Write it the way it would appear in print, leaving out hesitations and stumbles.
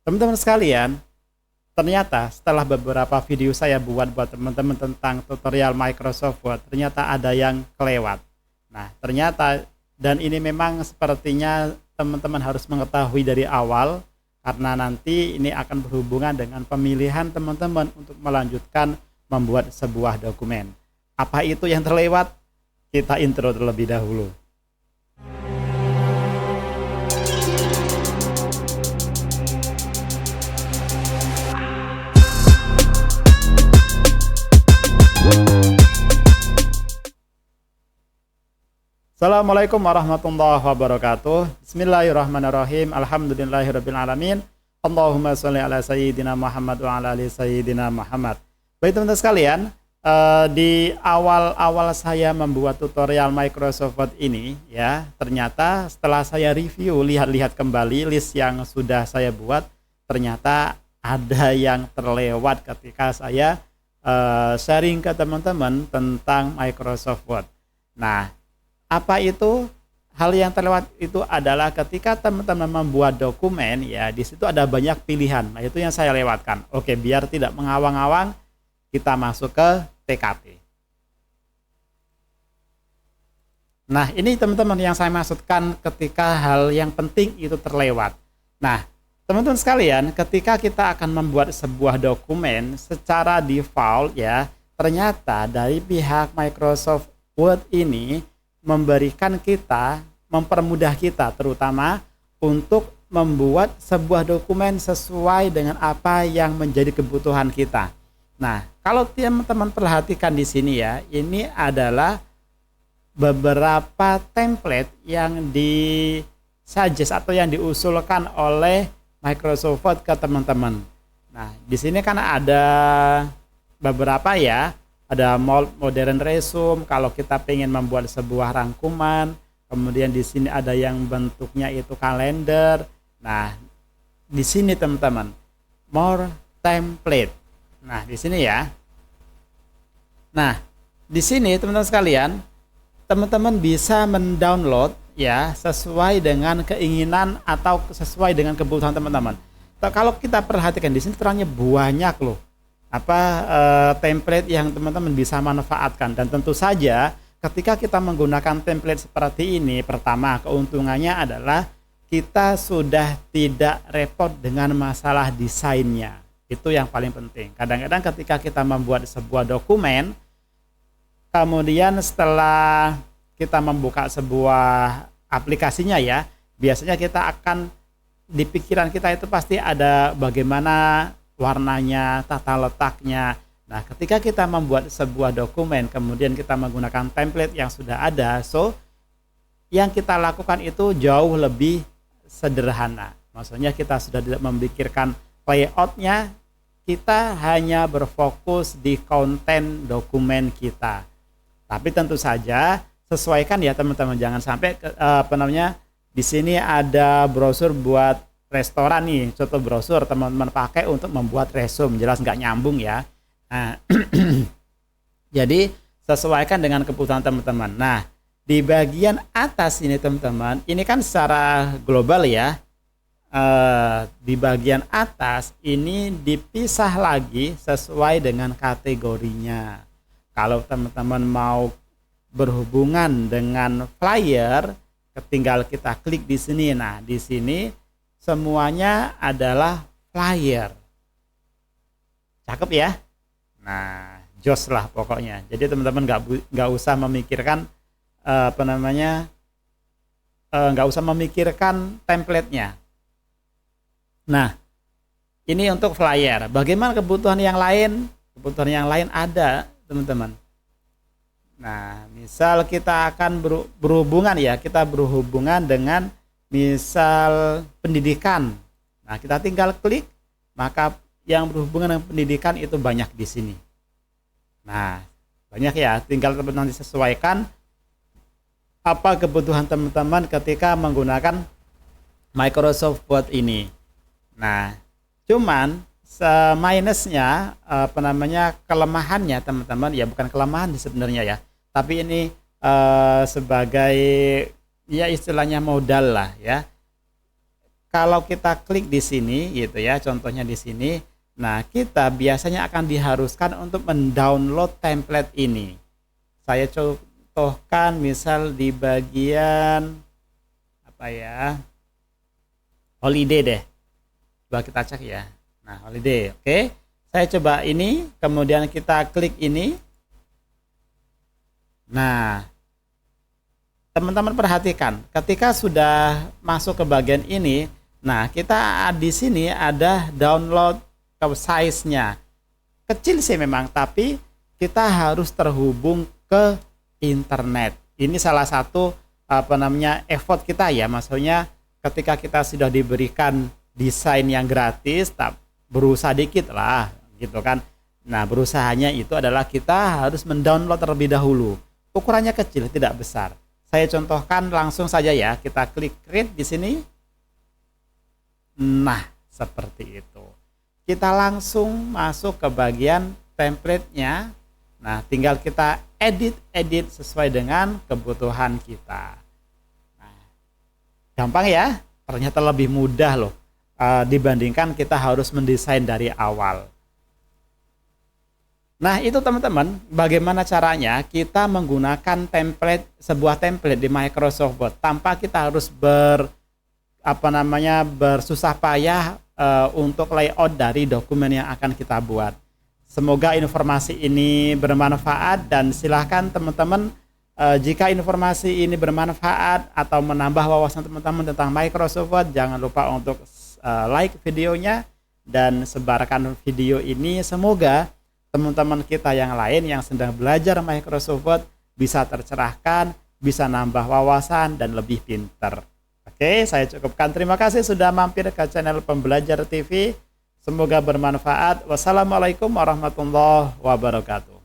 Teman-teman sekalian, ternyata setelah beberapa video saya buat teman-teman tentang tutorial Microsoft Word, ternyata ada yang kelewat. Nah, ternyata dan ini memang sepertinya teman-teman harus mengetahui dari awal karena nanti ini akan berhubungan dengan pemilihan teman-teman untuk melanjutkan membuat sebuah dokumen. Apa itu yang terlewat? Kita intro terlebih dahulu. Assalamualaikum warahmatullahi wabarakatuh. Bismillahirrahmanirrahim. Alhamdulillahirrabbilalamin. Allahumma sholli ala sayyidina Muhammad wa ala ali sayyidina Muhammad. Baik teman-teman sekalian, di awal-awal saya membuat tutorial Microsoft Word ini ya, ternyata setelah saya review, lihat-lihat kembali list yang sudah saya buat, ternyata ada yang terlewat ketika saya sharing ke teman-teman tentang Microsoft Word. Nah, apa itu? Hal yang terlewat itu adalah ketika teman-teman membuat dokumen ya, di situ ada banyak pilihan. Nah, itu yang saya lewatkan. Oke, biar tidak mengawang-awang, kita masuk ke TKP. Nah, ini teman-teman yang saya maksudkan ketika hal yang penting itu terlewat. Nah, teman-teman sekalian, ketika kita akan membuat sebuah dokumen secara default ya, ternyata dari pihak Microsoft Word ini memberikan kita, mempermudah kita terutama untuk membuat sebuah dokumen sesuai dengan apa yang menjadi kebutuhan kita. Nah, kalau teman-teman perhatikan di sini ya, ini adalah beberapa template yang disuggest atau yang diusulkan oleh Microsoft Word ke teman-teman. Nah, di sini kan ada beberapa ya. Ada modern resume kalau kita pengen membuat sebuah rangkuman, kemudian di sini ada yang bentuknya itu kalender. Nah, di sini teman-teman, more template. Nah, di sini ya. Nah, di sini teman-teman sekalian, teman-teman bisa mendownload ya sesuai dengan keinginan atau sesuai dengan kebutuhan teman-teman. Kalau kita perhatikan di sini terangnya banyak loh. Template yang teman-teman bisa manfaatkan, dan tentu saja ketika kita menggunakan template seperti ini, pertama keuntungannya adalah kita sudah tidak repot dengan masalah desainnya. Itu yang paling penting. Kadang-kadang ketika kita membuat sebuah dokumen, kemudian setelah kita membuka sebuah aplikasinya ya, biasanya kita akan di pikiran kita itu pasti ada bagaimana warnanya, tata letaknya. Nah, ketika kita membuat sebuah dokumen, kemudian kita menggunakan template yang sudah ada, so yang kita lakukan itu jauh lebih sederhana. Maksudnya kita sudah tidak memikirkan layoutnya, kita hanya berfokus di konten dokumen kita. Tapi tentu saja sesuaikan ya teman-teman, jangan sampai di sini ada brosur buat restoran nih, contoh brosur teman-teman pakai untuk membuat resume, jelas nggak nyambung ya. Nah, jadi sesuaikan dengan kebutuhan teman-teman. Nah, di bagian atas ini teman-teman, ini kan secara global ya. Di bagian atas ini dipisah lagi sesuai dengan kategorinya. Kalau teman-teman mau berhubungan dengan flyer, tinggal kita klik di sini. Nah, di sini semuanya adalah flyer. Cakep ya? Nah, jos lah pokoknya. Jadi teman-teman nggak usah memikirkan nggak usah memikirkan template-nya. Nah, ini untuk flyer. Bagaimana kebutuhan yang lain? Kebutuhan yang lain ada, teman-teman. Nah, misal kita akan berhubungan ya, kita berhubungan dengan misal pendidikan. Nah, kita tinggal klik, maka yang berhubungan dengan pendidikan itu banyak di sini. Nah, banyak ya, tinggal teman-teman disesuaikan apa kebutuhan teman-teman ketika menggunakan Microsoft Word ini. Nah, cuman minusnya kelemahannya teman-teman, ya bukan kelemahan sebenarnya ya, tapi ini sebagai ya istilahnya modal lah ya. kalau kita klik di sini gitu ya, contohnya di sini. Nah, kita biasanya akan diharuskan untuk mendownload template ini. Saya contohkan misal di bagian apa ya? Holiday deh. Coba kita cek ya. Nah, holiday. Oke. Saya coba ini, kemudian kita klik ini. Nah, teman-teman perhatikan, ketika sudah masuk ke bagian ini, nah kita di sini ada download ke size-nya. Kecil sih memang, tapi kita harus terhubung ke internet. Ini salah satu effort kita ya, maksudnya ketika kita sudah diberikan desain yang gratis, berusaha dikit lah gitu kan. Nah, berusahanya itu adalah kita harus mendownload terlebih dahulu. Ukurannya kecil, tidak besar. Saya contohkan langsung saja ya, kita klik create di sini. Nah, seperti itu. Kita langsung masuk ke bagian template-nya. Nah, tinggal kita edit sesuai dengan kebutuhan kita. Nah, gampang ya, ternyata lebih mudah loh dibandingkan kita harus mendesain dari awal. Nah, itu teman-teman, bagaimana caranya kita menggunakan sebuah template di Microsoft Word tanpa kita harus bersusah payah untuk layout dari dokumen yang akan kita buat. Semoga informasi ini bermanfaat, dan silahkan teman-teman jika informasi ini bermanfaat atau menambah wawasan teman-teman tentang Microsoft Word, jangan lupa untuk like videonya dan sebarkan video ini. Semoga teman-teman kita yang lain yang sedang belajar Microsoft Word bisa tercerahkan, bisa nambah wawasan dan lebih pinter. Oke, saya cukupkan. Terima kasih sudah mampir ke channel Pembelajar TV. Semoga bermanfaat. Wassalamualaikum warahmatullahi wabarakatuh.